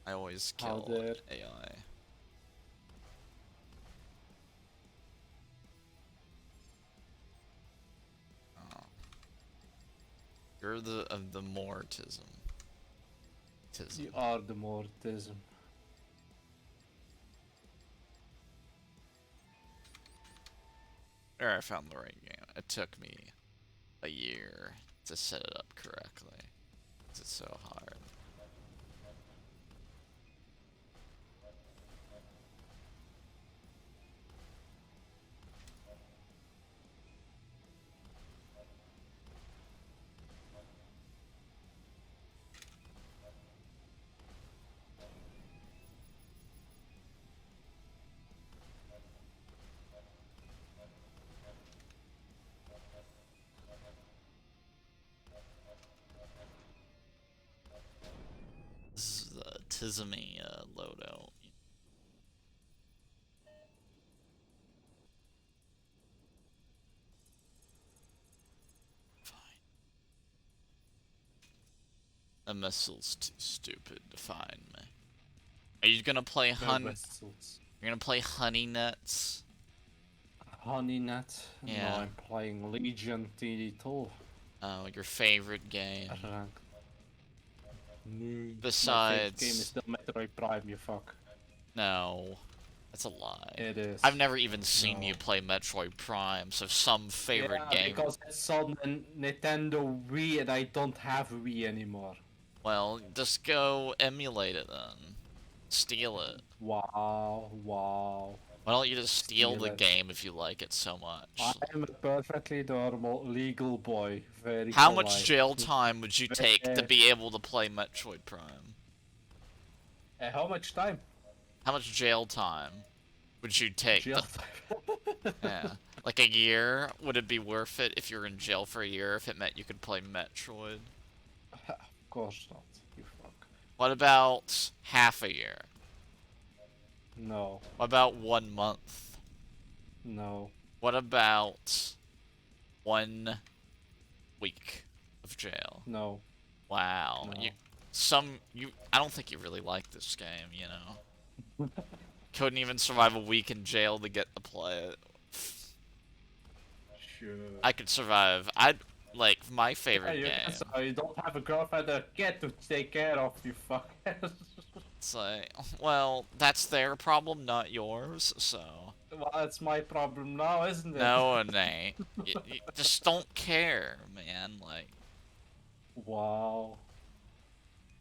I always How kill dare. AI. Oh. You're the of the mortism. You Tism. are the mortism. There, I found the right game. It took me a year to set it up correctly. It's so hard. This is the Tismy loadout. Fine. The missile's too stupid to find me. Are you gonna play The vessels. You're gonna play Honey Nuts? Honey Nut. No, Yeah. I'm playing Legion TD2. Oh, your favorite game. Rank. No. My favorite game is Besides, still Metroid Prime, you fuck. no, that's a lie. It I've is. never even seen you No. play Metroid Prime, so some favorite Yeah, game. because it's on Nintendo Wii and I don't have Wii anymore. Well, just go emulate it then. Steal it. Wow, wow. Why don't you just steal Steal the it. game if you like it so I much? am a perfectly normal, legal boy. Very How much polite. jail time would you take to Very... be able to play Metroid Prime? How much time? How much jail time would you take? Jail time. Yeah. Like a year? Would it be worth it if you're in jail for a year if it meant you could play Metroid? Of course not, you fuck. What about half a year? No. What about 1 month? No. What about 1 week of jail? No. Wow. No. I don't think you really like this game, you know. Couldn't even survive a week in jail to get to play it. Sure. I could survive. I'd like my Yeah, favorite you game. guess you don't have a girlfriend or a kid to take care of, you fuck. It's like, well, that's their problem, not yours, so. Well, that's my problem now, isn't it? No, it ain't. You just don't care, man. Like, Wow.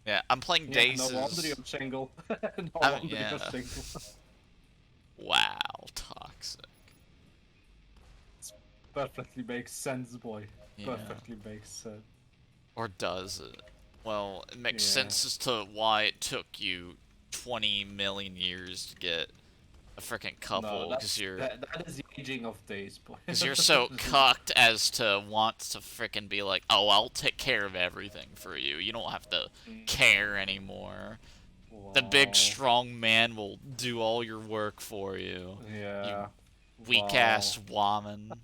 yeah, I'm playing Yeah, no wonder Daces. you're single. No wonder Yeah. you're single. Wow, toxic. Perfectly makes sense, boy. Yeah. Perfectly makes sense. Or does it? Well, it makes Yeah. sense as to why it took you 20 million years to get a freaking No, couple, because that is the aging of days, boy. because you're so cucked as to want to freaking be like, oh, I'll take care of everything for you. You don't have to care anymore. The big Wow. strong man will do all your work for you. You Yeah. weak Wow. ass woman.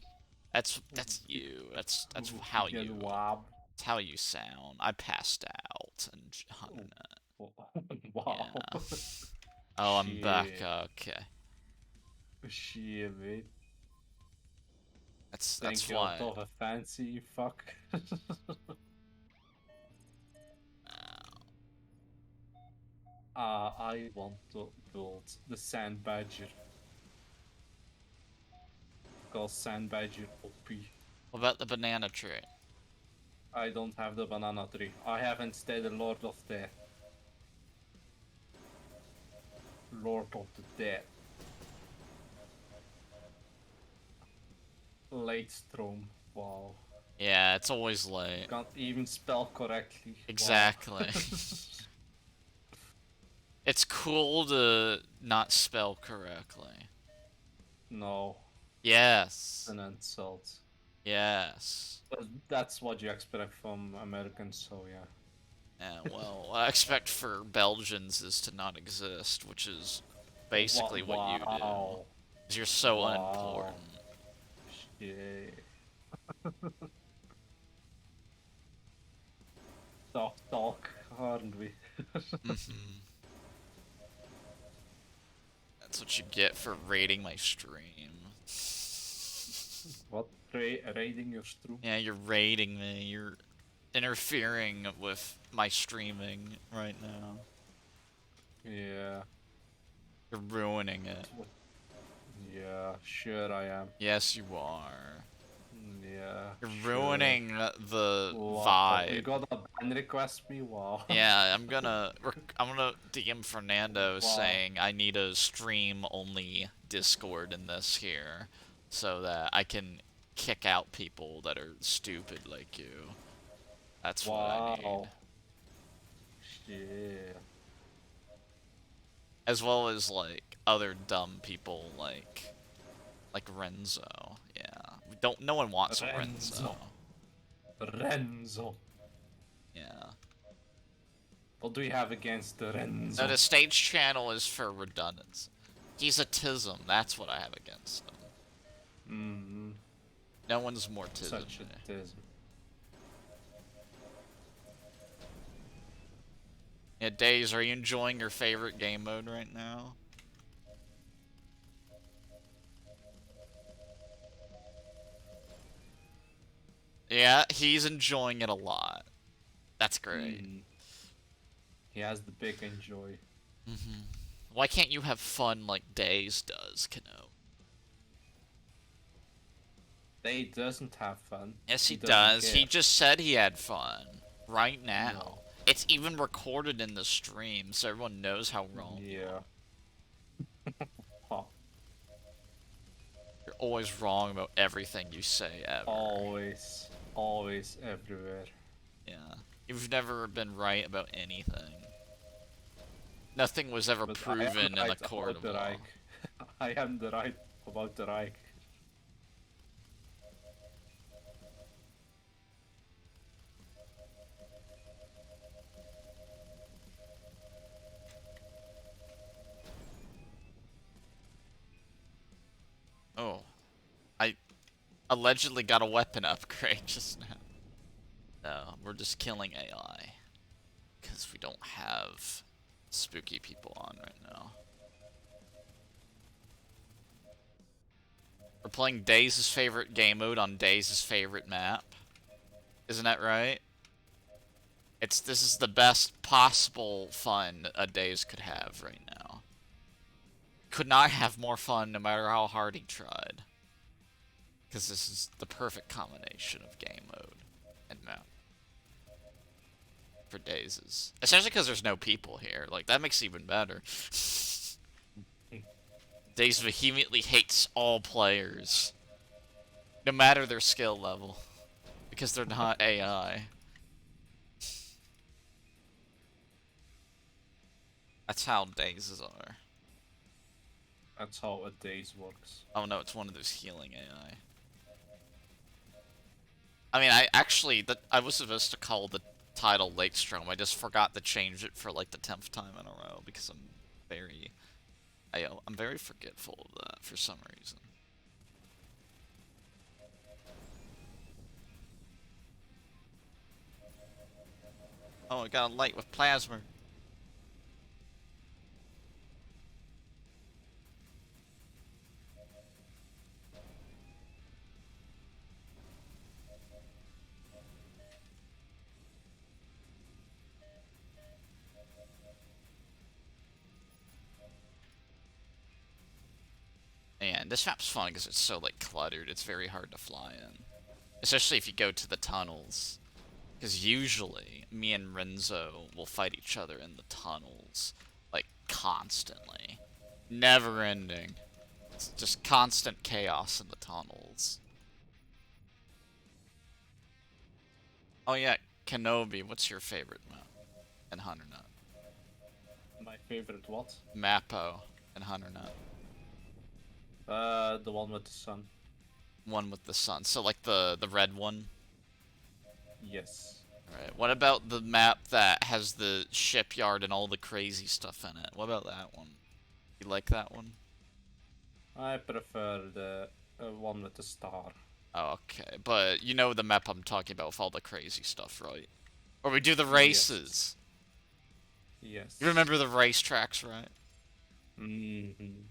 That's you. That's how Get you. wab. That's how you sound. I passed out and hunting it. Wow. Yeah. Oh, I'm back. Shit. Okay. Shit, mate. That's Think you're why. tough a fancy, you fuck. I want to build the Sand Badger. Because Sand Badger OP. What about the banana tree? I don't have the banana tree. I have instead the Lord of Death. Lord of the Dead. Late Strom. Wow. Yeah, it's always late. Can't even spell correctly. Exactly. Wow. It's cool to not spell correctly. No. Yes. An insult. Yes. But that's what you expect from Americans, so yeah. Yeah, well, what I expect for Belgians is to not exist, which is basically what you do. Wow. 'Cause you're so Wow. unimportant. Shit. Talk, aren't we? Mhm. That's what you get for raiding my stream. What? Raiding your stream? Yeah, you're raiding me. You're interfering with my streaming right now. Yeah. You're ruining it. Yeah, sure I am. Yes, you are. Yeah, You're sure. ruining the Wow, you vibe. got a ban request me? Wow. Yeah, I'm gonna DM Fernando Wow. saying I need a stream only Discord in this here, so that I can kick out people that are stupid like you. That's what I need. Wow. Shit. As well as like other dumb people like Renzo. Yeah. No one wants a Renzo. Renzo. Renzo. Yeah. What do you have against No, Renzo? the stage channel is for redundancy. He's a tism, that's what I have against him. Mm, No one's more tism such than me. a tism. Yeah, Days, are you enjoying your favorite game mode right now? Yeah, he's enjoying it a lot. That's great. Mm, he has the big enjoy. Why can't you have fun like Days does, Kano? They doesn't have fun. Yes, he He doesn't does. He care. just said he had fun. Right now. No. It's even recorded in the stream, so everyone knows how wrong you Yeah. are. Huh. You're always wrong about everything you say, ever. Always. Always everywhere. Yeah. You've never been right about anything. Nothing was ever But I am proven in the right court about of the law. Reich. I am the right about the Reich. Oh. I allegedly got a weapon upgrade just now. No, we're just killing AI. Because we don't have spooky people on right now. We're playing Days' favorite game mode on Days' favorite map. Isn't that right? This is the best possible fun a Days could have right now. Could not have more fun no matter how hard he tried. Because this is the perfect combination of game mode and map for Days'. Especially because there's no people here. Like, that makes it even better. Days vehemently hates all players. No matter their skill level. Because they're not AI. That's how Days are. That's how a days works. Oh no, it's one of those healing AI. I mean, I was supposed to call the title Late Strom. I just forgot to change it for like the 10th time in a row because very, I'm very forgetful of that for some reason. Oh, I got a light with plasma. And this map's fun because it's so like cluttered. It's very hard to fly in, especially if you go to the tunnels. Because usually, me and Renzo will fight each other in the tunnels, like constantly, never ending. It's just constant chaos in the tunnels. Oh yeah, Kenobi, what's your favorite map in HunterNut? My favorite what? Mappo in HunterNut. The one with the sun. One with the sun. So like the red one. Yes. Alright. What about the map that has the shipyard and all the crazy stuff in it? What about that one? You like that one? I prefer the one with the star. Oh, okay. But you know the map I'm talking about with all the crazy stuff, right? Or we do the Yes. races. Yes. You remember the racetracks, right? Mm-hmm.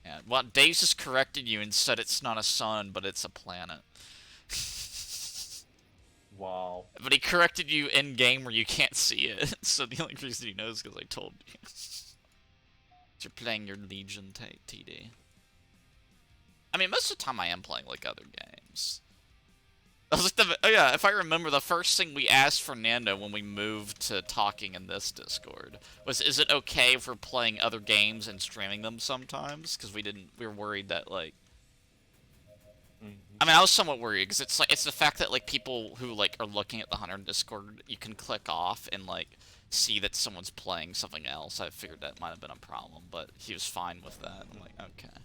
Yeah. Well, Days has corrected you and said it's not a sun, but it's a planet. Wow. But he corrected you in game where you can't see it. So the only reason he knows is because I told you. You're playing your Legion TD. I mean, most of the time I am playing like other games. I was like, oh yeah, if I remember, the first thing we asked Fernando when we moved to talking in this Discord was, is it okay if we're playing other games and streaming them sometimes? Because we were worried that like, I mean, I was somewhat worried because it's like, it's the fact that like people who like are looking at the Hunter Discord, you can click off and like see that someone's playing something else. I figured that might have been a problem, but he was fine with that. I'm like, okay,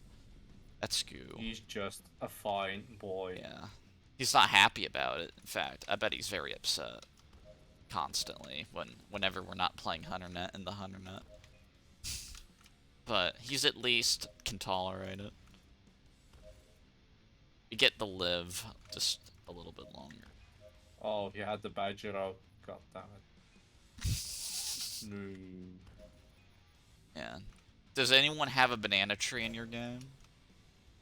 that's cool. He's just a fine boy. Yeah. He's not happy about it. In fact, I bet he's very upset constantly whenever we're not playing HunterNet in the HunterNet. But he's at least can tolerate it. We get the live just a little bit longer. Oh, he had the badger out. God damn it. No. Yeah. Does anyone have a banana tree in your game?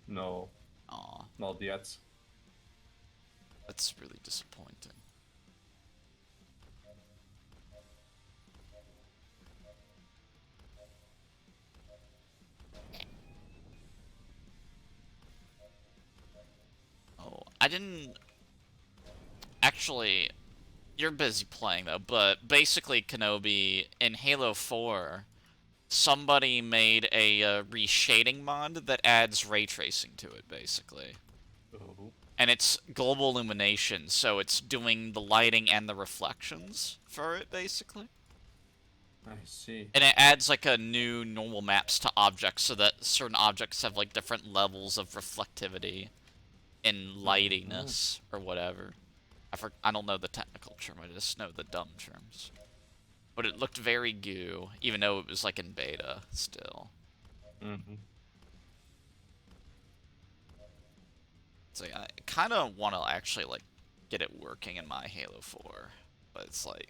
No. Aw, Not yet. that's really disappointing. Oh, I didn't... Actually, you're busy playing though, but basically, Kenobi, in Halo 4, somebody made a reshading mod that adds ray tracing to it, basically. Oh. And it's global illumination, so it's doing the lighting and the reflections for it, basically. I see. And it adds like a new normal maps to objects so that certain objects have like different levels of reflectivity and lightiness or whatever. I don't know the technical term, I just know the dumb terms. But it looked very goo, even though it was like in beta still. Mm-hmm. It's like I kind of want to actually like get it working in my Halo 4, but it's like,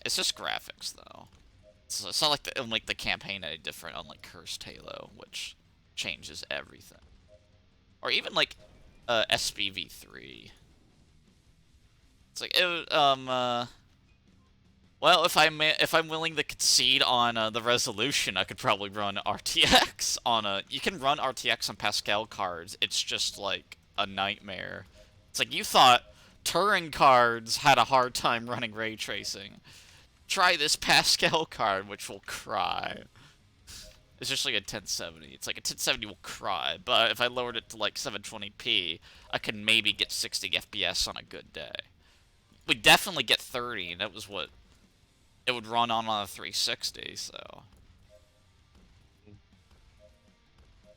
it's just graphics though. It's not like it'll make the campaign any different on like Cursed Halo, which changes everything. Or even like SPV3. It's like well, if I'm willing to concede on the resolution, I could probably run RTX on a. You can run RTX on Pascal cards. It's just like a nightmare. It's like you thought Turing cards had a hard time running ray tracing. Try this Pascal card, which will cry. It's just like a 1070. It's like a 1070 will cry, but if I lowered it to like 720p, I could maybe get 60 FPS on a good day. We'd definitely get 30, and that was what it would run on a 360, so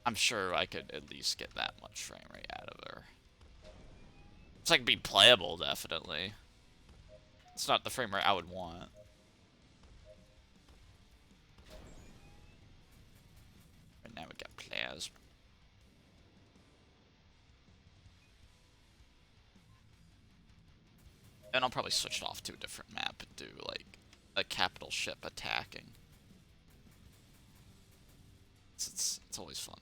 I'm sure I could at least get that much frame rate out of her. It's like be playable, definitely. It's not the frame rate I would want. Right now we got plasma. And I'll probably switch it off to a different map and do like a capital ship attacking. It's always fun.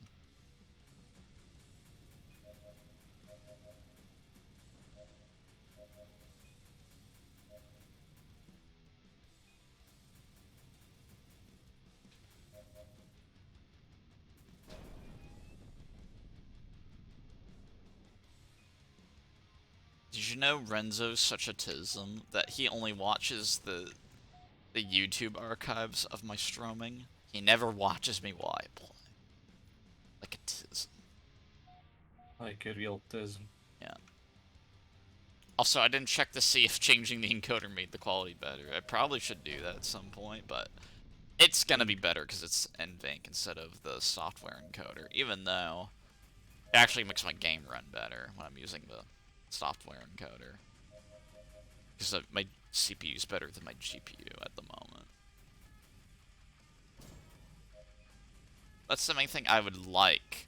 Did you know Renzo's such a tism that he only watches the YouTube archives of my stroming? He never watches me while I play. Like a tism. Like a real tism. Yeah. Also, I didn't check to see if changing the encoder made the quality better. I probably should do that at some point, but it's gonna be better because it's NVENC instead of the software encoder, even though it actually makes my game run better when I'm using the software encoder. Because my CPU is better than my GPU at the moment. That's the main thing I would like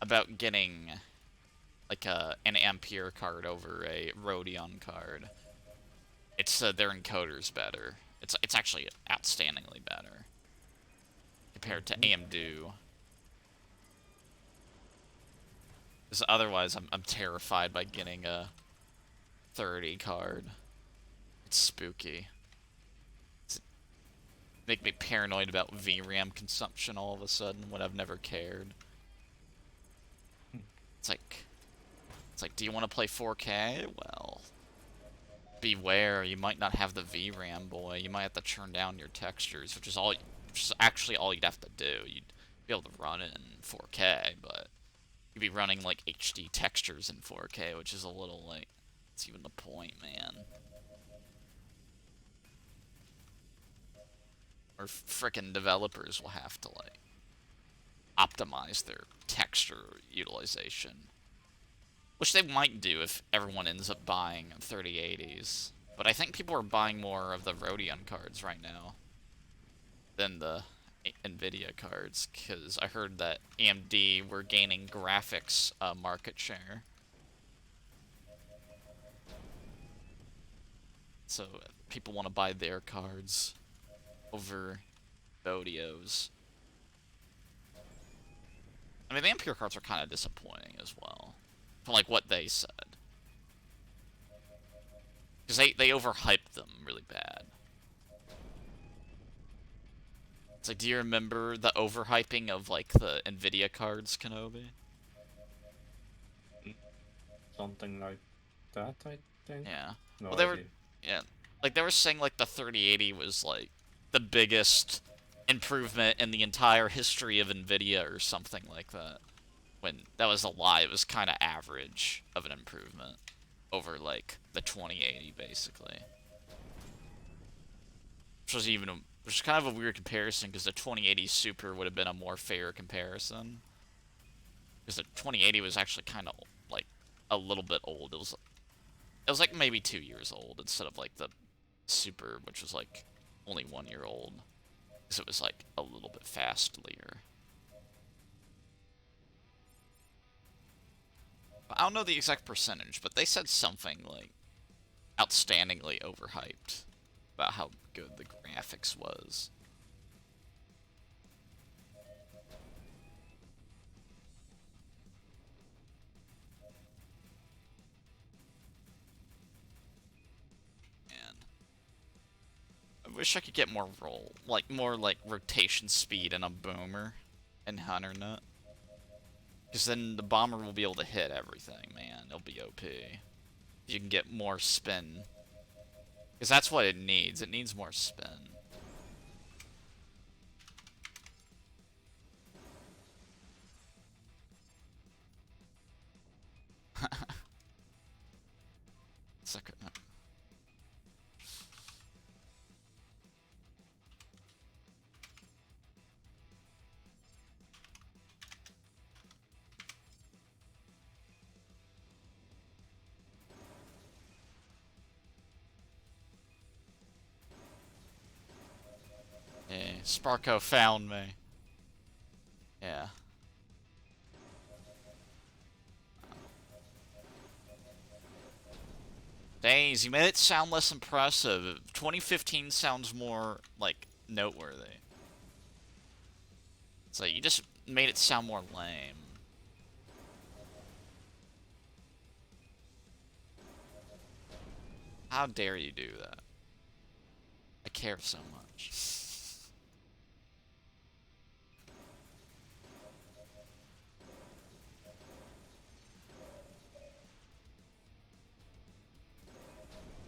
about getting like an Ampere card over a Rodion card. It's their encoder's better. It's actually outstandingly better compared to AMD. Because otherwise, I'm terrified by getting a 30 card. It's spooky. It's make me paranoid about VRAM consumption all of a sudden when I've never cared. It's like, do you want to play 4K? Well, beware, you might not have the VRAM, boy. You might have to turn down your textures, which is actually all you'd have to do. You'd be able to run it in 4K, but you'd be running like HD textures in 4K, which is a little like, it's even the point, man. Or frickin' developers will have to like optimize their texture utilization. Which they might do if everyone ends up buying 3080s. But I think people are buying more of the Radeon cards right now than the Nvidia cards, because I heard that AMD were gaining graphics market share. So people want to buy their cards over Bodio's. I mean, the Ampere cards are kind of disappointing as well, from like what they said, because they overhyped them really bad. It's like, do you remember the overhyping of like the Nvidia cards, Kenobi? Something like that, I think. Yeah. No Well, they were, idea. yeah, like they were saying like the 3080 was like the biggest improvement in the entire history of Nvidia or something like that. When that was a lie, it was kind of average of an improvement over like the 2080 basically. Which is kind of a weird comparison because the 2080 Super would have been a more fair comparison. Because the 2080 was actually kind of like a little bit old. It was like maybe 2 years old instead of like the Super, which was like only 1 year old. Because it was like a little bit fastlier. I don't know the exact percentage, but they said something like outstandingly overhyped about how good the graphics was. And I wish I could get more more like rotation speed in a boomer in HunterNut. Because then the bomber will be able to hit everything, man. It'll be OP. You can get more spin. Because that's what it needs. It needs more spin. Sucker. Yeah, Sparko found me. Yeah. Days, you made it sound less impressive. 2015 sounds more, like, noteworthy. It's like, you just made it sound more lame. How dare you do that? I care so much.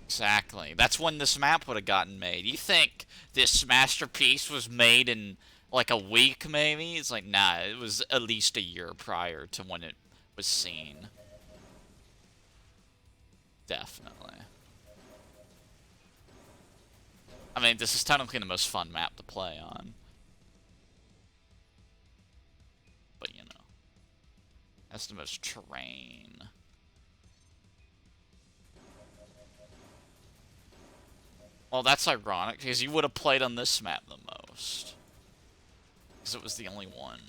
Exactly. That's when this map would have gotten made. You think this masterpiece was made in like a week, maybe? It's like, nah, it was at least a year prior to when it was seen. Definitely. I mean, this is technically the most fun map to play on. But, you know, that's the most terrain. Well, that's ironic, because you would have played on this map the most. Because it was the only one.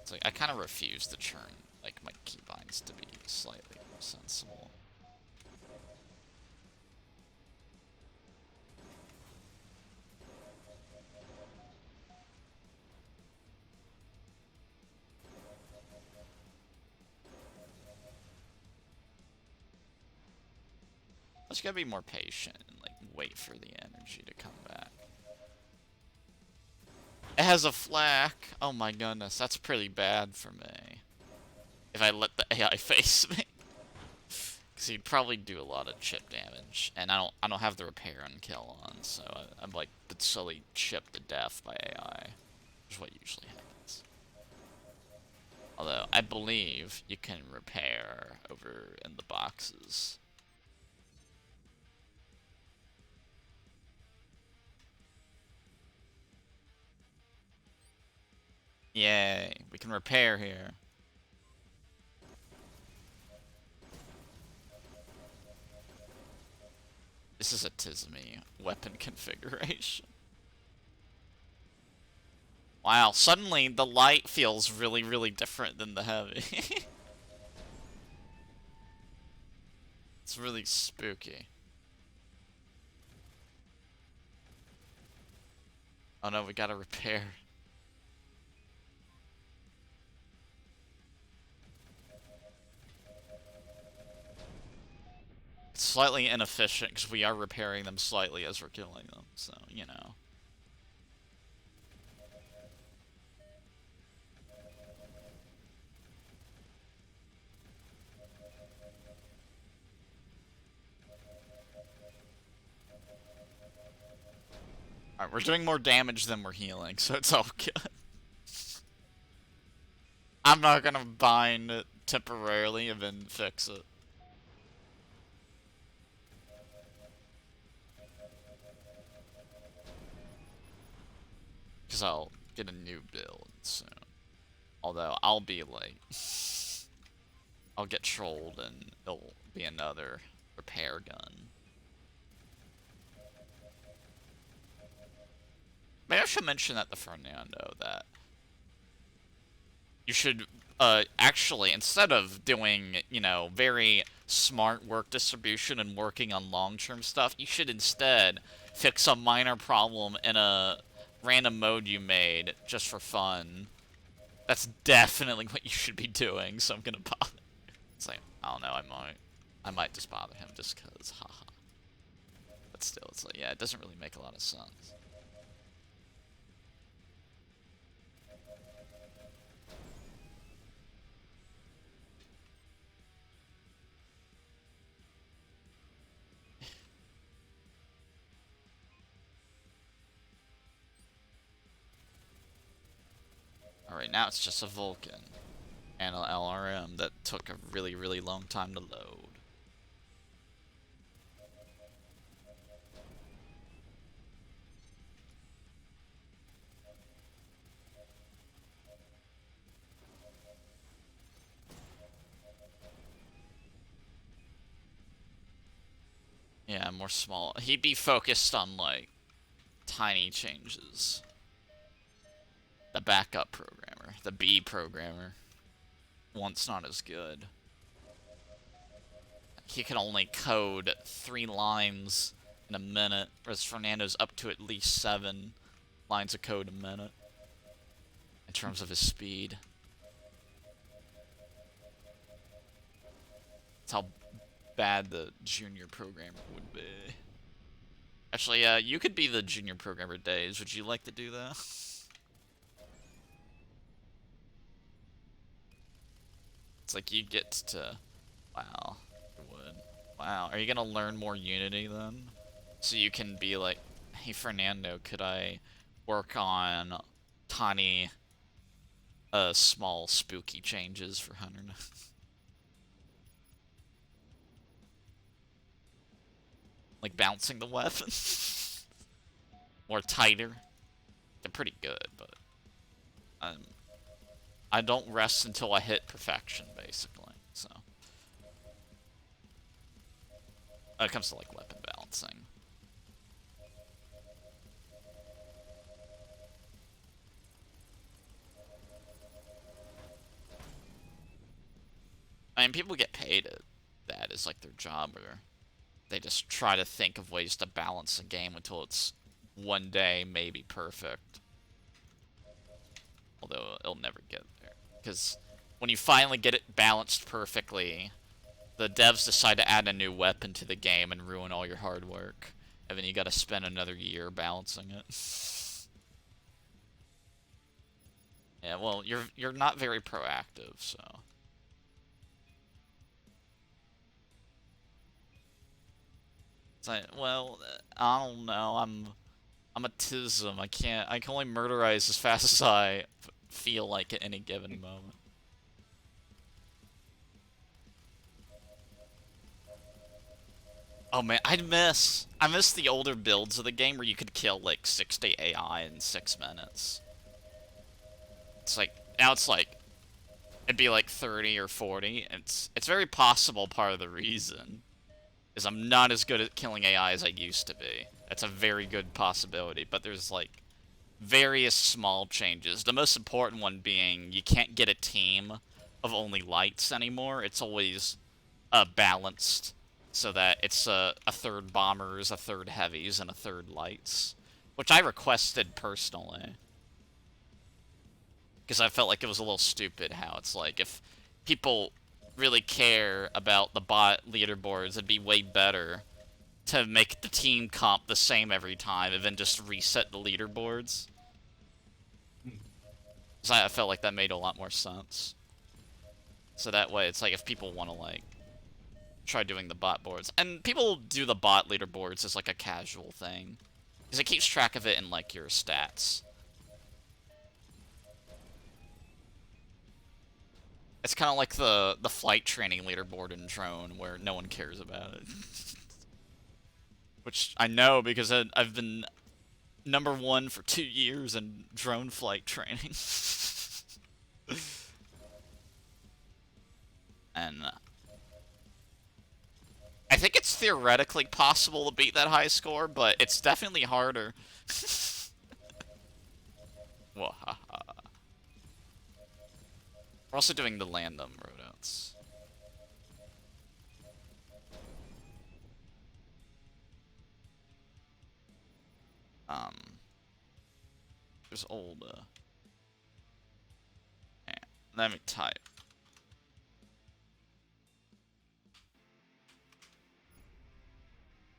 It's like, I kind of refuse to turn, like, my keybinds to be slightly more sensible. Just gotta be more patient and like wait for the energy to come back. It has a flak. Oh my goodness, that's pretty bad for me. If I let the AI face me, because he'd probably do a lot of chip damage, and I don't have the repair and kill on, so I'm like slowly chipped to death by AI, which is what usually happens. Although I believe you can repair over in the boxes. Yay, we can repair here. This is a Tismi weapon configuration. Wow, suddenly the light feels really, really different than the heavy. It's really spooky. Oh no, we gotta repair. It's slightly inefficient because we are repairing them slightly as we're killing them, so, you know. Alright, we're doing more damage than we're healing, so it's all good. I'm not gonna bind it temporarily and then fix it. Because I'll get a new build soon. Although, I'll be like... I'll get trolled and it'll be another repair gun. Maybe I should mention that to Fernando, that you should, actually, instead of doing, you know, very smart work distribution and working on long-term stuff, you should instead fix a minor problem in a random mode you made just for fun. That's definitely what you should be doing, so I'm gonna bother. It's like, I don't know, I might just bother him just cause, haha. But still, it's like, yeah, it doesn't really make a lot of sense. Alright, now it's just a Vulcan and an LRM that took a really, really long time to load. Yeah, more small. He'd be focused on, like, tiny changes. The backup programmer, the B programmer, once not as good. He can only code 3 lines in a minute, whereas Fernando's up to at least 7 lines of code a minute in terms of his speed. That's how bad the junior programmer would be. Actually, you could be the junior programmer, Days. Would you like to do that? It's like you get to... Wow, you would. Wow, are you gonna learn more Unity then? So you can be like, hey Fernando, could I work on tiny, small spooky changes for Hunter? Like bouncing the weapon? Or tighter? They're pretty good, but... I don't rest until I hit perfection, basically, so... When it comes to, like, weapon balancing. I mean, people get paid at that as, like, their job, or they just try to think of ways to balance the game until it's one day maybe perfect. Although, it'll never get there. Because when you finally get it balanced perfectly, The devs decide to add a new weapon to the game and ruin all your hard work. And then you gotta spend another year balancing it. Yeah, well, you're not very proactive, so. It's like, well, I don't know. I'm a tism. I can only murderize as fast as I feel like at any given moment. Oh man, I miss the older builds of the game where you could kill like 60 AI in 6 minutes. It's like now it's like it'd be like 30 or 40. It's very possible part of the reason is I'm not as good at killing AI as I used to be. That's a very good possibility, but there's like various small changes. The most important one being you can't get a team of only lights anymore. It's always balanced so that it's a third bombers, a third heavies, and a third lights, which I requested personally because I felt like it was a little stupid how it's like if people really care about the bot leaderboards, it'd be way better to make the team comp the same every time and then just reset the leaderboards. So I felt like that made a lot more sense. So that way, it's like if people want to like try doing the bot boards, and people do the bot leaderboards as like a casual thing, because it keeps track of it in like your stats. It's kind of like the flight training leaderboard in Drone, where no one cares about it. Which I know because I've been #1 for 2 years in drone flight training. And I think it's theoretically possible to beat that high score, but it's definitely harder. Wahaha. We're also doing the random roadouts. Um, there's old, let me type.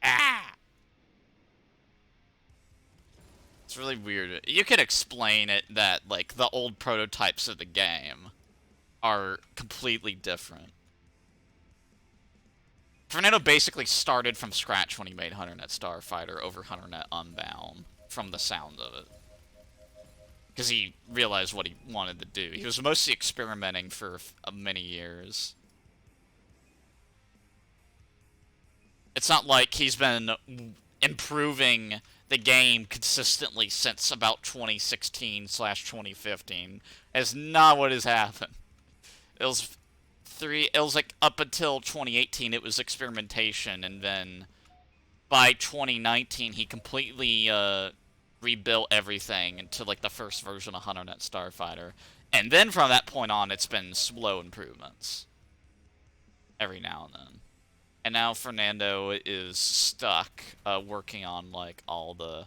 Ah! It's really weird. You could explain it that, like, the old prototypes of the game are completely different. Fernando basically started from scratch when he made HunterNet Starfighter over HunterNet Unbound, from the sound of it. Because he realized what he wanted to do. He was mostly experimenting for many years. It's not like he's been improving the game consistently since about 2016/2015. It's not what has happened. It was it was like up until 2018 it was experimentation, and then by 2019 he completely rebuilt everything into like the first version of HunterNet Starfighter. And then from that point on it's been slow improvements every now and then. And now Fernando is stuck working on like all the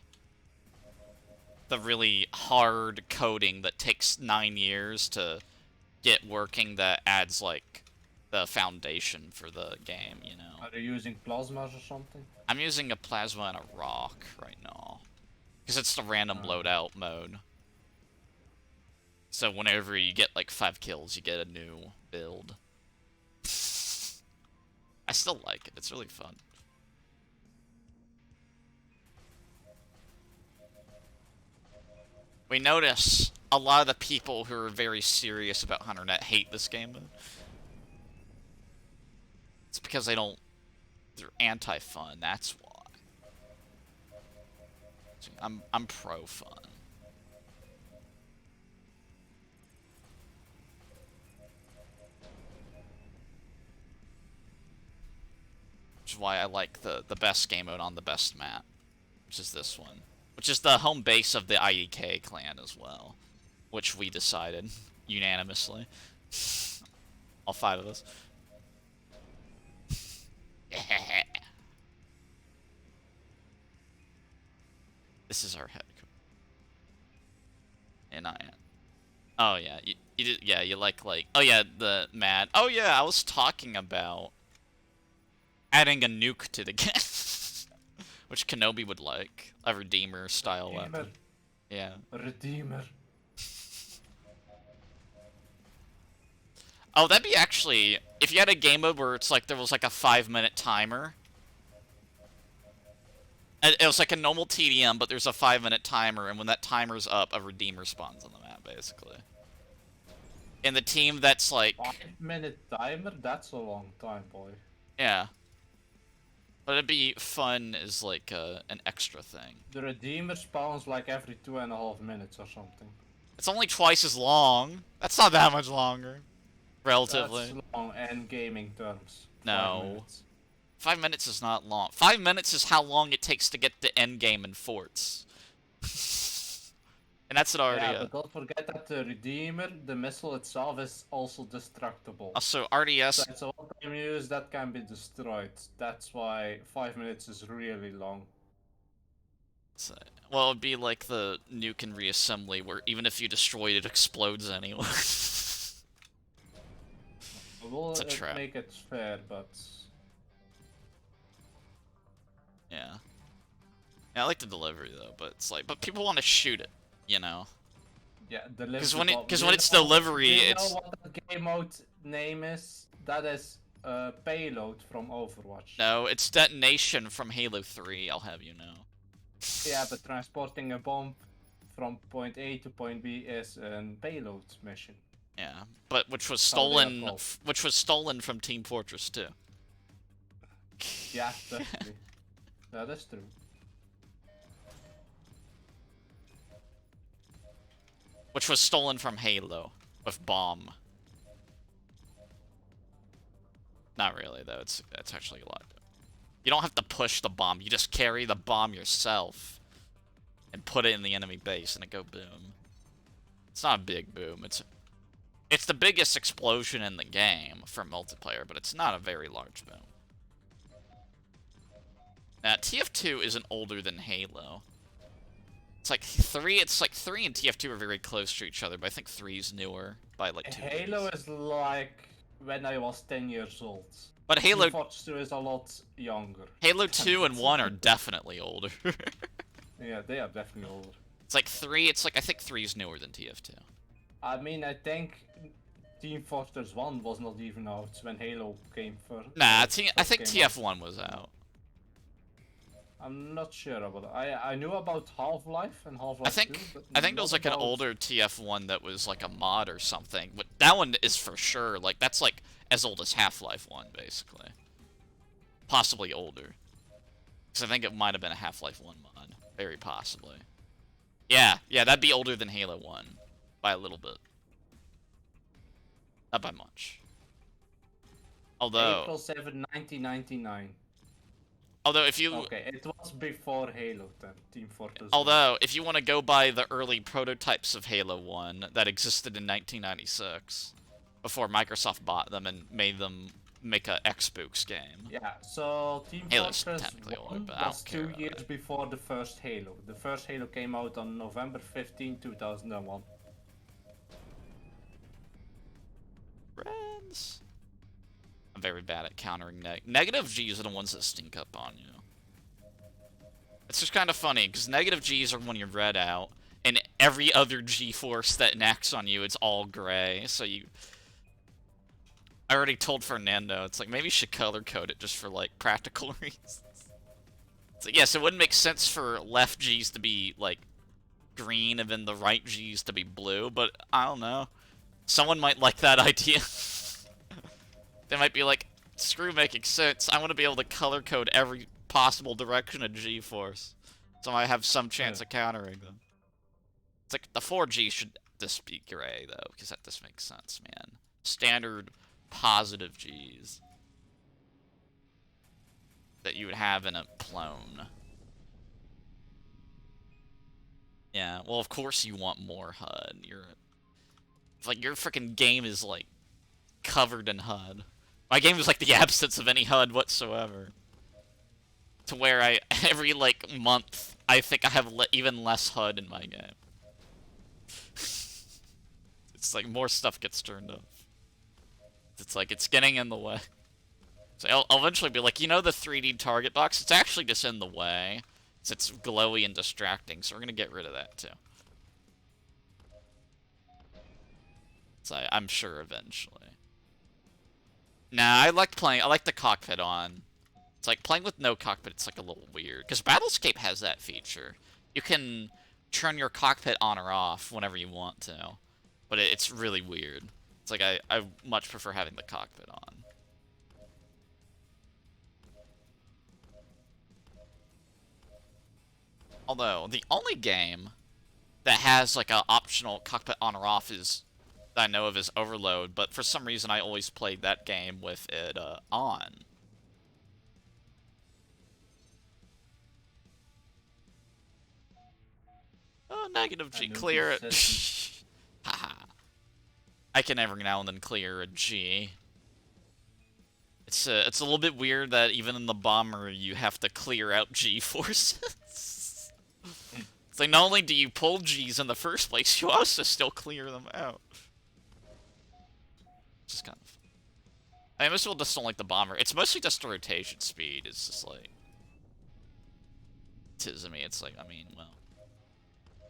really hard coding that takes 9 years to get working, that adds like the foundation for the game, you know. Are you using plasmas or something? I'm using a plasma and a rock right now because it's the random loadout mode. So whenever you get like 5 kills, you get a new build. I still like it. It's really fun. We notice a lot of the people who are very serious about HunterNet hate this game mode. It's because they're anti-fun, that's why. I'm pro-fun. Which is why I like the best game mode on the best map, which is this one. Which is the home base of the IDK clan as well. Which we decided unanimously. All 5 of us. This is our head. And I am. Oh yeah, you like oh yeah, the mad. Oh yeah, I was talking about adding a nuke to the game, which Kenobi would like, a Redeemer style Redeemer. weapon. Yeah. Redeemer. Oh, that'd be actually, if you had a game mode where it's like there was like a 5-minute timer. It was like a normal TDM, but there's a 5-minute timer, and when that timer's up, a Redeemer spawns on the map, basically. And the team that's like... 5-minute timer? That's a long time, boy. Yeah. But it'd be fun as like an extra thing. The Redeemer spawns like every 2.5 minutes or something. It's only twice as long. That's not that much longer. Relatively. That's long in gaming terms. No. 5 minutes. 5 minutes is not long. 5 minutes is how long it takes to get the end game in forts. And that's it already. Yeah, but don't forget that the Redeemer, the missile itself, is also destructible. Also, RDS. So it's a one-time use that can be destroyed. That's why 5 minutes is really long. Well, it'd be like the nuke and reassembly, where even if you destroy it, it explodes anyway. We'll It's a trap. make it fair, but... Yeah. Yeah, I like the delivery though, but it's like, but people want to shoot it, you know? Yeah, delivery. Because when it's delivery, do you it's... know what the game mode name is? That is payload from Overwatch. No, it's detonation from Halo 3, I'll have you know. Yeah, but transporting a bomb from point A to point B is a payload mission. Yeah, but which was How they are stolen, called. which was stolen from Team Fortress 2. Yeah, definitely. That is true. Which was stolen from Halo, with Bomb. Not really, though. It's actually a lot. You don't have to push the bomb. You just carry the bomb yourself and put it in the enemy base, and it go boom. It's not a big boom. It's the biggest explosion in the game for multiplayer, but it's not a very large boom. Now, TF2 isn't older than Halo. It's like 3 and TF2 are very close to each other, but I think 3's newer by like 2 Halo years. is like when I was 10 years old. But Halo... Fortress 2 is a lot younger. Halo 2 and 1 are definitely older. Yeah, they are definitely older. It's like 3, I think 3's newer than TF2. I mean, I think Team Fortress 1 was not even out when Halo came first. Nah, I think came out. TF1 was out. I'm not sure about it. I knew about Half-Life and Half-Life 2, but I think there was like an not about- older TF1 that was like a mod or something, but that one is for sure, like, that's like as old as Half-Life 1, basically. Possibly older. Because I think it might have been a Half-Life 1 mod. Very possibly. Yeah, that'd be older than Halo 1. By a little bit. Not by much. Although... April 7, 1999. Although, if you... Okay, it was before Halo then, Team Fortress 1. Although, if you want to go by the early prototypes of Halo 1 that existed in 1996, before Microsoft bought them and made them make a Xbox game. Yeah, so Team Halo's Fortress technically 1 older, but I was don't care 2 about years it. before the first Halo. The first Halo came out on November 15, 2001. Friends. I'm very bad at countering negative G's are the ones that stink up on you. It's just kind of funny, because negative G's are when you're red out, and every other G-force that enacts on you, it's all gray, so you... I already told Fernando, it's like, maybe you should color code it just for, like, practical reasons. It's like, yes, it wouldn't make sense for left G's to be, like, green, and then the right G's to be blue, but I don't know. Someone might like that idea. They might be like, screw making sense, I want to be able to color code every possible direction of G-force, so I have some chance of countering them. It's like, the 4G should just be gray, though, because that just makes sense, man. Standard positive Gs that you would have in a clone. Yeah, well, of course you want more HUD. Like, your freaking game is, like, covered in HUD. My game is like the absence of any HUD whatsoever. To where every, like, month, I think I have even less HUD in my game. It's like more stuff gets turned off. It's like, it's getting in the way. So I'll eventually be like, you know the 3D target box? It's actually just in the way. It's glowy and distracting, so we're gonna get rid of that too. So I'm sure eventually. Nah, I like the cockpit on. It's like playing with no cockpit, it's like a little weird. Because Battlescape has that feature. You can turn your cockpit on or off whenever you want to. But it's really weird. It's like I much prefer having the cockpit on. Although, the only game that has like a optional cockpit on or off is that I know of is Overload, but for some reason I always played that game with it on. Oh, negative G, And clear this it. Haha. I can every now and then clear a G. It's a little bit weird that even in the bomber you have to clear out G forces. It's like not only do you pull G's in the first place, you also still clear them out. Just kind of. I most people just don't like the bomber. It's mostly just the rotation speed. It's just like, to me, it's like, I mean, well,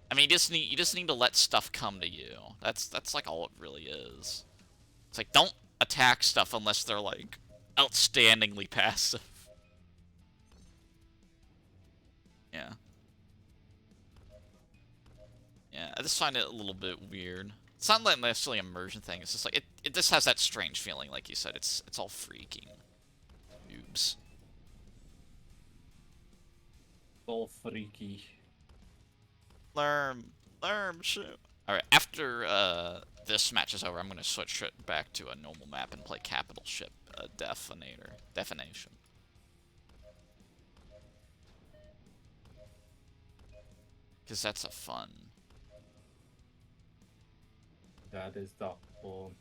I mean, you just need to let stuff come to you. That's like all it really is. It's like don't attack stuff unless they're like outstandingly passive. Yeah. Yeah, I just find it a little bit weird. It's not like necessarily an immersion thing. It's just like it just has that strange feeling, like you said. It's all freaking noobs. all freaky. Lerm, shoot. All right, after this match is over, I'm gonna switch it back to a normal map and play Capital Ship Definition. Because that's a fun. That is the one.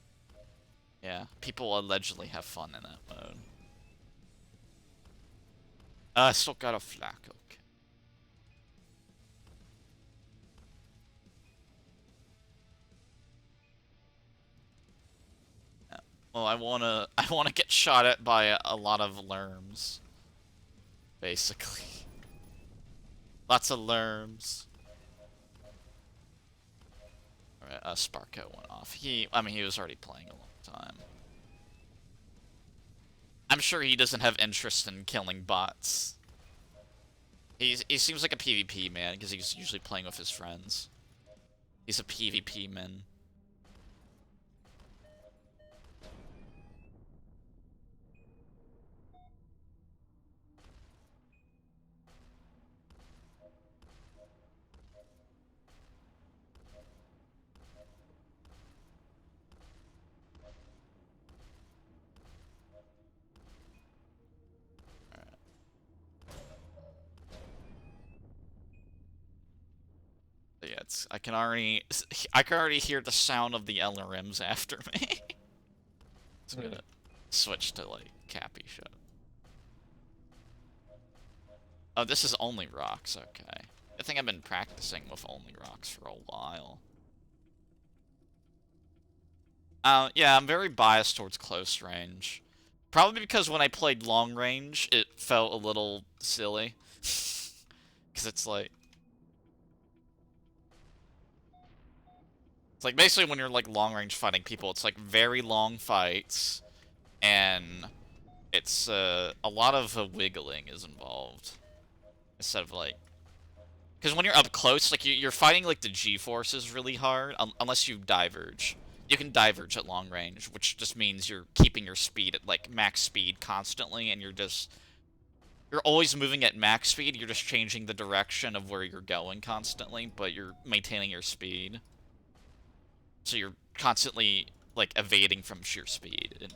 Yeah, people allegedly have fun in that mode. I still got a flak, okay. Yeah. Well, I wanna get shot at by a lot of lerms. Basically. Lots of lerms. Alright, Sparko went off. I mean, he was already playing a long time. I'm sure he doesn't have interest in killing bots. He seems like a PvP man, because he's usually playing with his friends. He's a PvP man. Yeah, I can already hear the sound of the LRMs after me. So I'm gonna switch to like Cappy shot. Oh, this is only rocks, okay. I think I've been practicing with only rocks for a while. Yeah, I'm very biased towards close range. Probably because when I played long range, it felt a little silly. Because it's like basically when you're like long range fighting people, it's like very long fights, and it's a lot of wiggling is involved instead of like, because when you're up close, like you're fighting like the G forces really hard, unless you diverge. You can diverge at long range, which just means you're keeping your speed at like max speed constantly, and you're always moving at max speed. You're just changing the direction of where you're going constantly, but you're maintaining your speed. So you're constantly like evading from sheer speed, and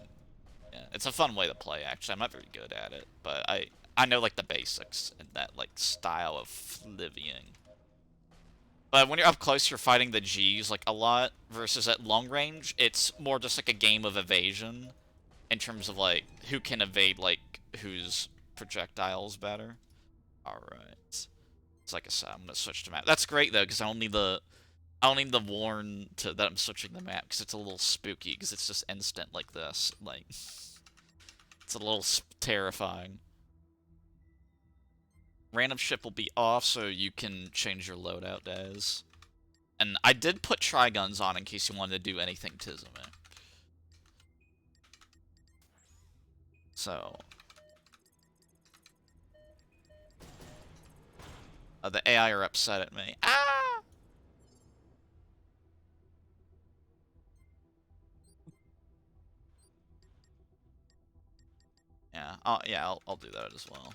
yeah, it's a fun way to play. Actually, I'm not very good at it, but I know like the basics and that like style of flivying. But when you're up close, you're fighting the G's like a lot, versus at long range, it's more just like a game of evasion, in terms of like who can evade like whose projectiles better. All right, it's like I said, I'm gonna switch to map. That's great though, because I don't need to warn that I'm switching the map, because it's a little spooky, because it's just instant like this. Like, It's a little terrifying. Random ship will be off, so you can change your loadout days. And I did put Triguns on in case you wanted to do anything Tizumi. So... the AI are upset at me. Ah! Yeah, I'll do that as well.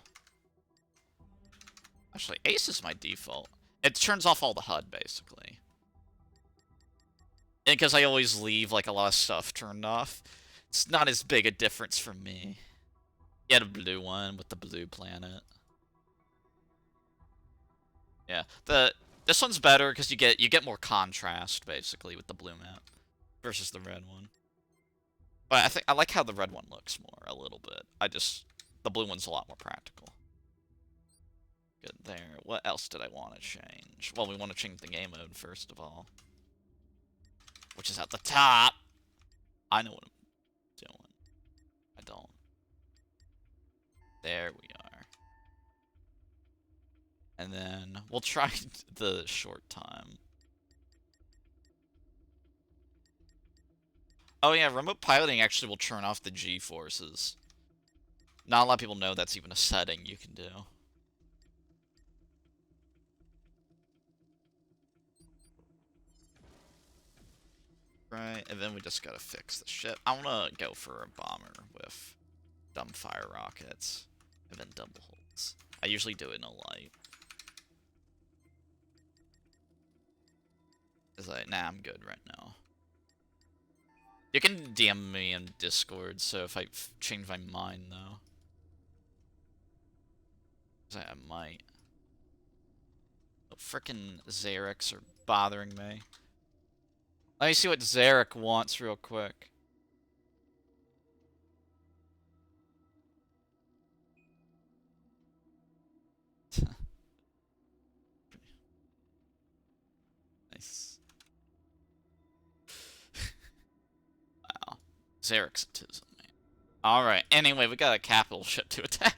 Actually, Ace is my default. It turns off all the HUD, basically. And because I always leave, like, a lot of stuff turned off, it's not as big a difference for me. You had a blue one with the blue planet. Yeah, this one's better because you get more contrast, basically, with the blue map versus the red one. But I like how the red one looks more, a little bit. The blue one's a lot more practical. Good there. What else did I want to change? Well, we want to change the game mode, first of all. Which is at the top. I know what I'm doing. I don't. There we are. And then we'll try the short time. Oh yeah, remote piloting actually will turn off the G-forces. Not a lot of people know that's even a setting you can do. Right, and then we just gotta fix the ship. I wanna go for a bomber with dumbfire rockets. And then double holds. I usually do it in a light. It's like, nah, I'm good right now. You can DM me in Discord, so if I change my mind, though. I might. Oh, frickin' Zarek's are bothering me. Let me see what Zarek wants real quick. Nice. Wow. Zarek's a tism, man. Alright, anyway, we got a capital ship to attack.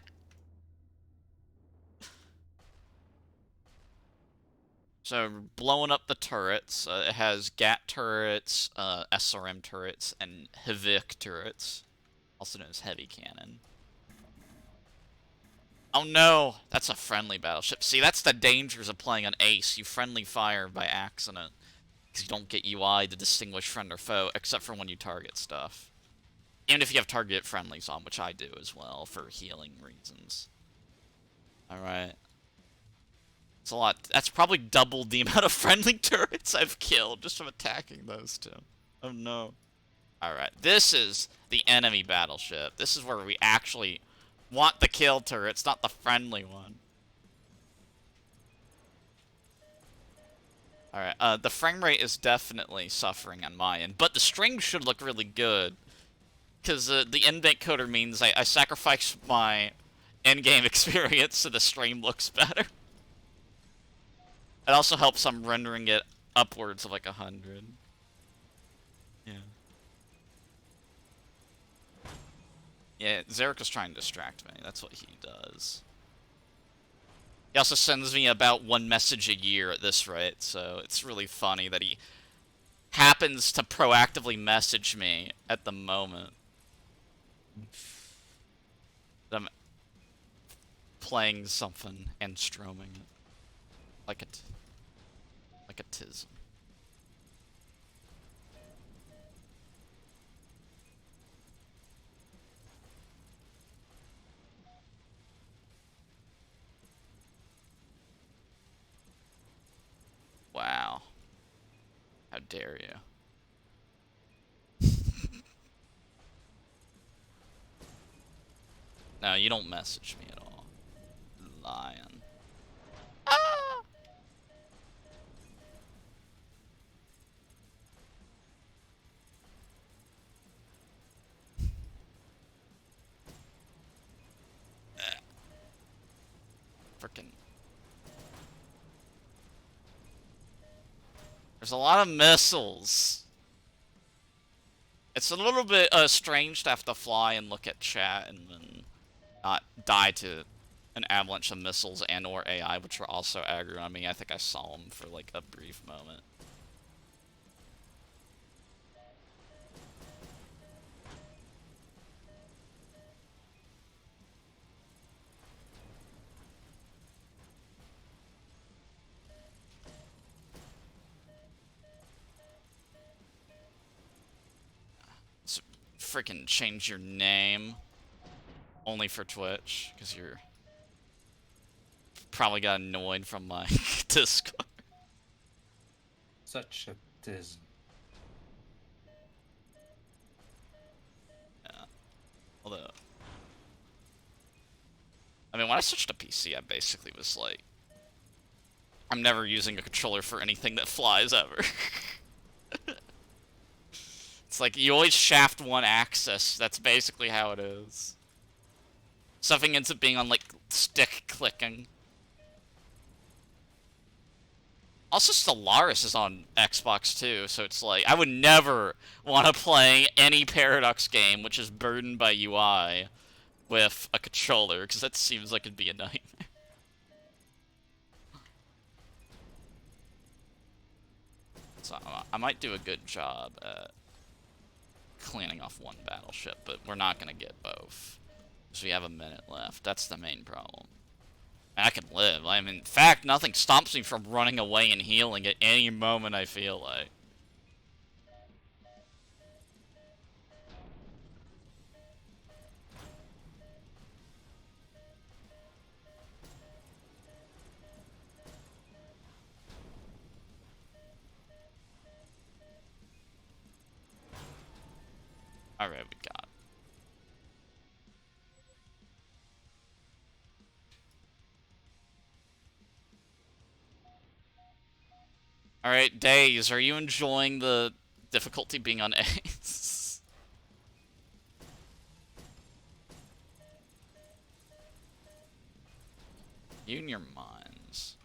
So, blowing up the turrets. It has GAT turrets, SRM turrets, and Havik turrets. Also known as heavy cannon. Oh no! That's a friendly battleship. See, that's the dangers of playing on Ace. You friendly fire by accident. Because you don't get UI to distinguish friend or foe, except for when you target stuff. And if you have target friendlies on, which I do as well, for healing reasons. Alright. It's a lot. That's probably doubled the amount of friendly turrets I've killed just from attacking those two. Oh no. Alright, this is the enemy battleship. This is where we actually want the kill turrets, not the friendly one. Alright, the frame rate is definitely suffering on my end, but the stream should look really good. Because the end-bank coder means I sacrifice my in-game experience so the stream looks better. It also helps I'm rendering it upwards of like 100. Yeah. Yeah, Zarek is trying to distract me. That's what he does. He also sends me about one message a year at this rate, so it's really funny that he happens to proactively message me at the moment. That I'm playing something and stroming it. Like a tism. Wow. How dare you. No, you don't message me at all. Lion. Ah! Frickin'. There's a lot of missiles. It's a little bit strange to have to fly and look at chat and then not die to an avalanche of missiles and or AI, which were also aggro on me. I think I saw them for like a brief moment. So freaking change your name only for Twitch because you're probably got annoyed from my Discord. Such a tism. Yeah. Although, I mean, when I switched to PC, I basically was like, I'm never using a controller for anything that flies ever. It's like you always shaft one axis. That's basically how it is. Something ends up being on like stick clicking. Also, Stellaris is on Xbox too, so it's like I would never want to play any Paradox game which is burdened by UI with a controller, because that seems like it'd be a nightmare. So I might do a good job at cleaning off one battleship, but we're not gonna get both. Because we have a minute left. That's the main problem. I can live. I mean, in fact, nothing stops me from running away and healing at any moment I feel like. Alright, we got it. Alright, Days, are you enjoying the difficulty being on Ace? You and your minds.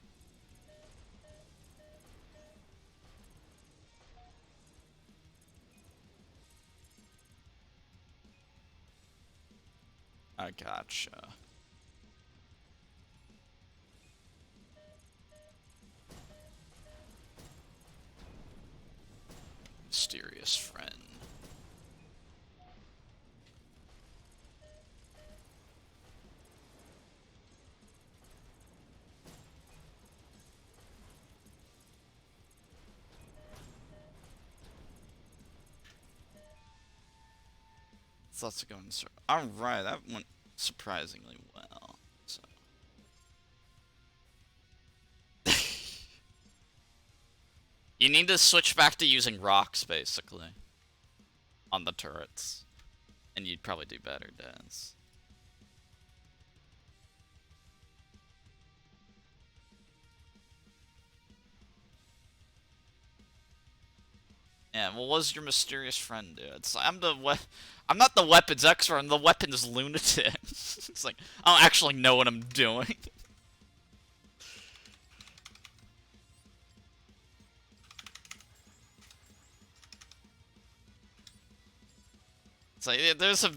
I gotcha. Mysterious friend. Thoughts of going. Alright, that went surprisingly well. So. You need to switch back to using rocks, basically. On the turrets. And you'd probably do better, Daz. Yeah, well, what does your mysterious friend do? It's like, I'm not the weapons expert, I'm the weapons lunatic. It's like, I don't actually know what I'm doing. It's like, there's a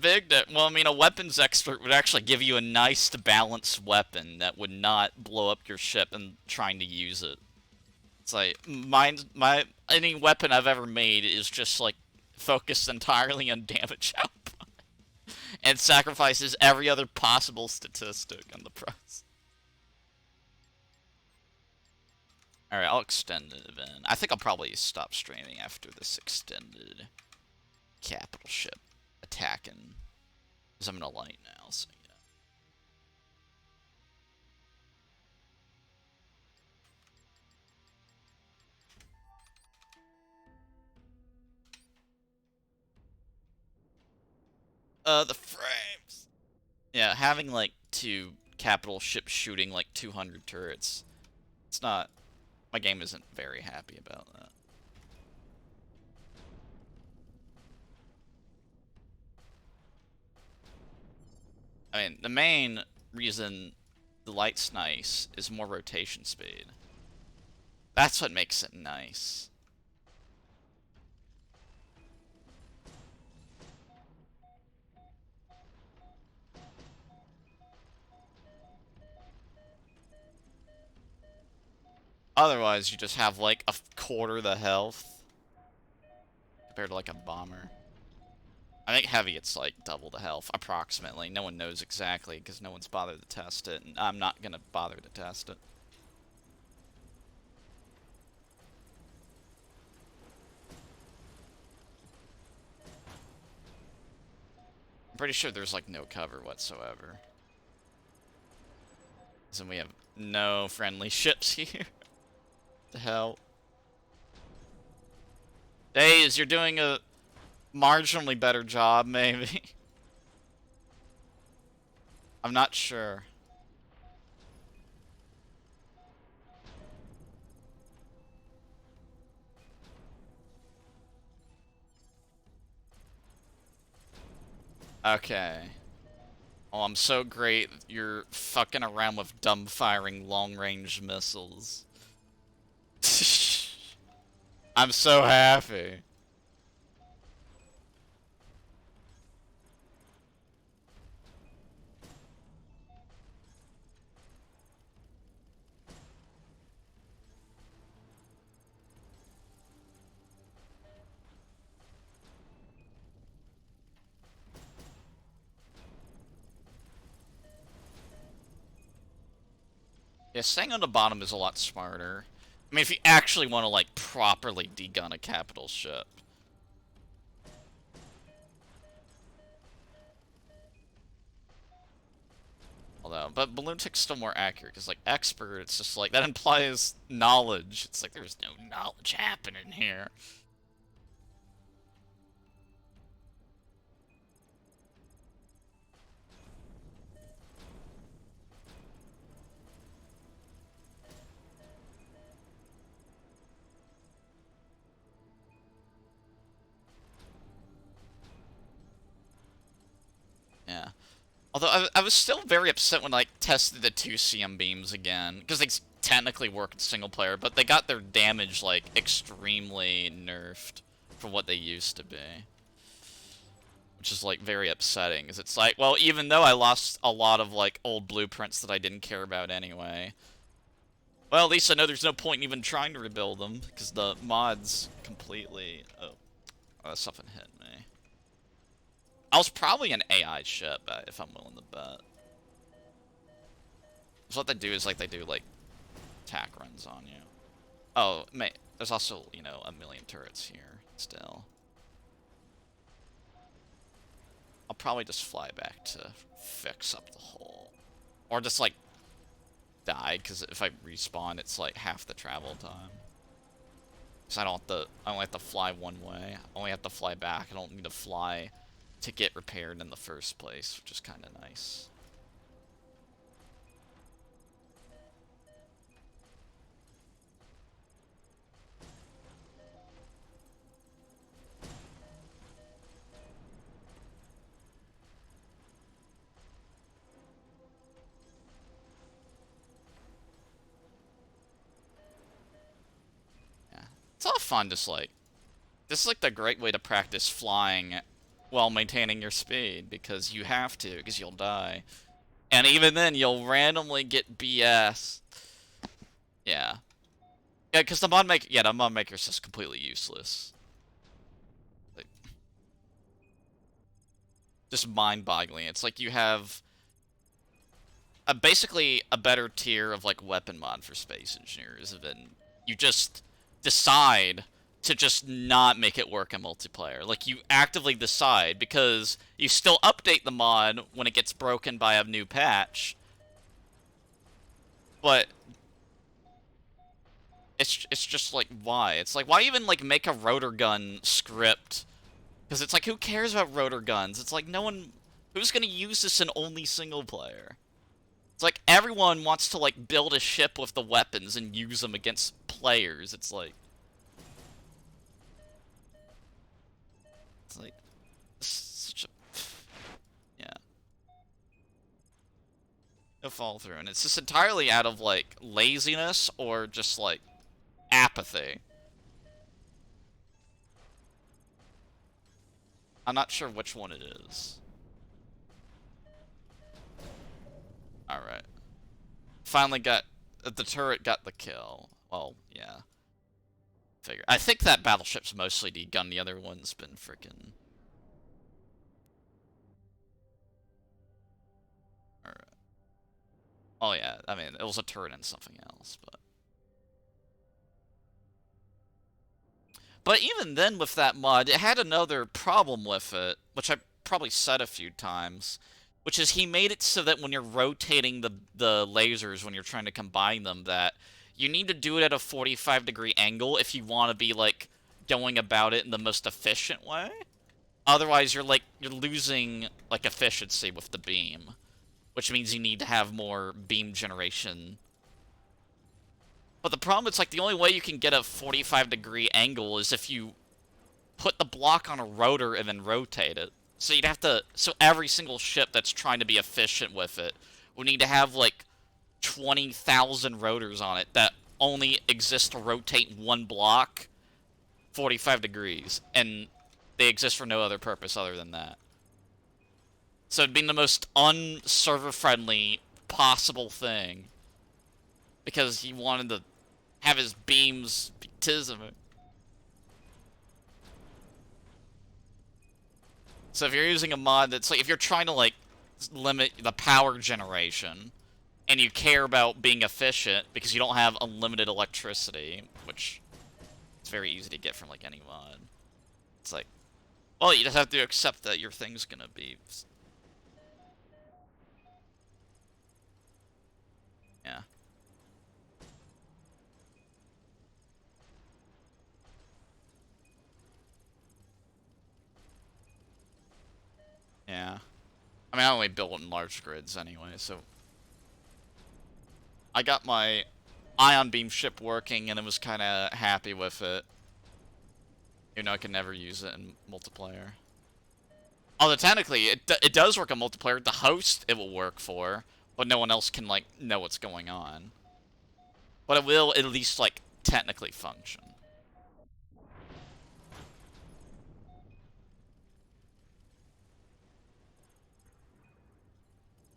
well, I mean, a weapons expert would actually give you a nice, balanced weapon that would not blow up your ship and trying to use it. It's like, any weapon I've ever made is just, like, focused entirely on damage output. And sacrifices every other possible statistic on the price. Alright, I'll extend it then. I think I'll probably stop streaming after this extended capital ship attacking. Because I'm in a light now, so yeah. The frames! Yeah, having, like, two capital ships shooting, like, 200 turrets. It's not... My game isn't very happy about that. I mean, the main reason the light's nice is more rotation speed. That's what makes it nice. Otherwise, you just have like a quarter the health compared to like a bomber. I think heavy, it's like double the health, approximately. No one knows exactly because no one's bothered to test it, and I'm not gonna bother to test it. I'm pretty sure there's like no cover whatsoever. So we have no friendly ships here. The hell? Days, you're doing a marginally better job, maybe. I'm not sure. Okay. Oh, I'm so great you're fucking around with dumb-firing long-range missiles. I'm so happy. Yeah, staying on the bottom is a lot smarter. I mean, if you actually want to, like, properly degun a capital ship. Although, but balloon tick's still more accurate, because, like, expert, it's just like, that implies knowledge. It's like, there's no knowledge happening here. Yeah. Although, I was still very upset when I, like, tested the 2 CM beams again, because they technically work in single player, but they got their damage, like, extremely nerfed from what they used to be. Which is, like, very upsetting, because it's like, well, even though I lost a lot of, like, old blueprints that I didn't care about anyway, well, at least I know there's no point in even trying to rebuild them, because the mods completely... Oh, something hit me. I was probably an AI ship, if I'm willing to bet. So what they do is, like, they do, like, attack runs on you. Oh, mate, there's also, you know, a million turrets here, still. I'll probably just fly back to fix up the hole. Or just, like, die, because if I respawn, it's, like, half the travel time. Because I only have to fly one way. I only have to fly back. I don't need to fly to get repaired in the first place, which is kind of nice. Yeah. It's a lot of fun, just, like... This is, like, the great way to practice flying while maintaining your speed, because you have to, because you'll die. And even then, you'll randomly get BS. Yeah. Yeah, because the mod maker's just completely useless. Like, just mind-boggling. It's like you have basically a better tier of, like, weapon mod for space engineers, and you just decide to just not make it work in multiplayer. Like, you actively decide, because you still update the mod when it gets broken by a new patch, but it's just like, why? It's like, why even, like, make a rotor gun script? Because it's like, who cares about rotor guns? It's like, no one... Who's gonna use this in only single player? It's like, everyone wants to, like, build a ship with the weapons and use them against players. It's like... It's like... Such a... Yeah. No follow through. And it's just entirely out of, like, laziness or just, like, apathy. I'm not sure which one it is. Alright. Finally got... The turret got the kill. Well, yeah. Figure. I think that battleship's mostly degunned. The other one's been freaking. Oh yeah, I mean it was a turret and something else, but. But even then, with that mod, it had another problem with it, which I probably said a few times, which is he made it so that when you're rotating the lasers, when you're trying to combine them, that you need to do it at a 45-degree angle if you want to be, like, going about it in the most efficient way. Otherwise, you're losing, like, efficiency with the beam, which means you need to have more beam generation. But the problem is, like, the only way you can get a 45-degree angle is if you put the block on a rotor and then rotate it. So you'd have to... So every single ship that's trying to be efficient with it would need to have, like, 20,000 rotors on it that only exist to rotate one block 45 degrees. And they exist for no other purpose other than that. So it'd be the most un-server-friendly possible thing. Because he wanted to have his beams be tism. So if you're using a mod that's like, if you're trying to like limit the power generation, and you care about being efficient because you don't have unlimited electricity, which is very easy to get from like any mod, it's like, well, you just have to accept that your thing's gonna be, yeah, yeah. I mean, I only build in large grids anyway, so I got my ion beam ship working, and I was kind of happy with it. You know, I can never use it in multiplayer. Although technically, it does work on multiplayer. The host it will work for, but no one else can like know what's going on. But it will at least like technically function.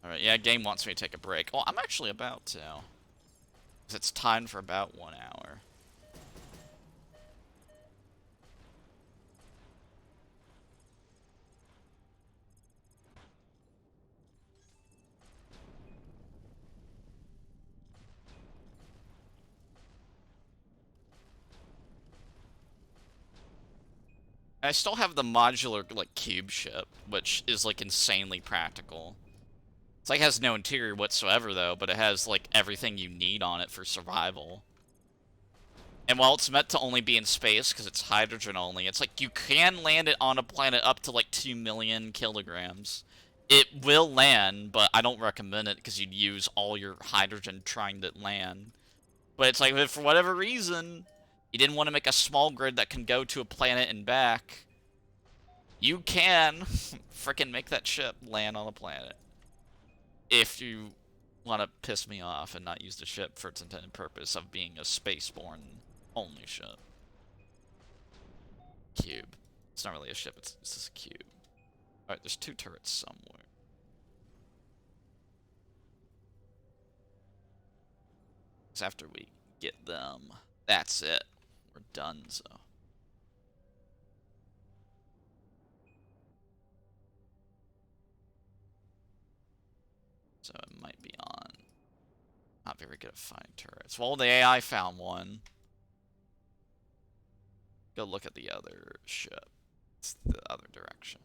All right, yeah, game wants me to take a break. Well, I'm actually about to. 'Cause it's timed for about 1 hour. I still have the modular like cube ship, which is like insanely practical. It's like it has no interior whatsoever though, but it has like everything you need on it for survival. And while it's meant to only be in space because it's hydrogen only, it's like you can land it on a planet up to like 2 million kilograms. It will land, but I don't recommend it because you'd use all your hydrogen trying to land. But it's like, if for whatever reason, you didn't want to make a small grid that can go to a planet and back, you can frickin' make that ship land on a planet. If you want to piss me off and not use the ship for its intended purpose of being a spaceborne only ship. Cube. It's not really a ship, it's just a cube. Alright, there's 2 turrets somewhere. Because after we get them, that's it. We're done, so. So it might be on. Not very good at finding turrets. Well, the AI found one. Go look at the other ship. It's the other direction.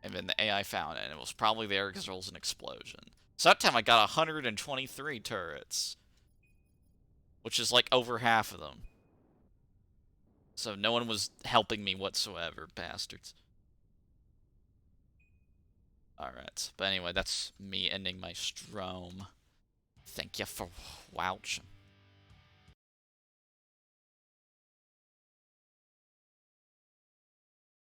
And then the AI found it, and it was probably there because there was an explosion. So that time I got 123 turrets. Which is like over half of them. So no one was helping me whatsoever, bastards. Alright, but anyway, that's me ending my strom. Thank you for watching.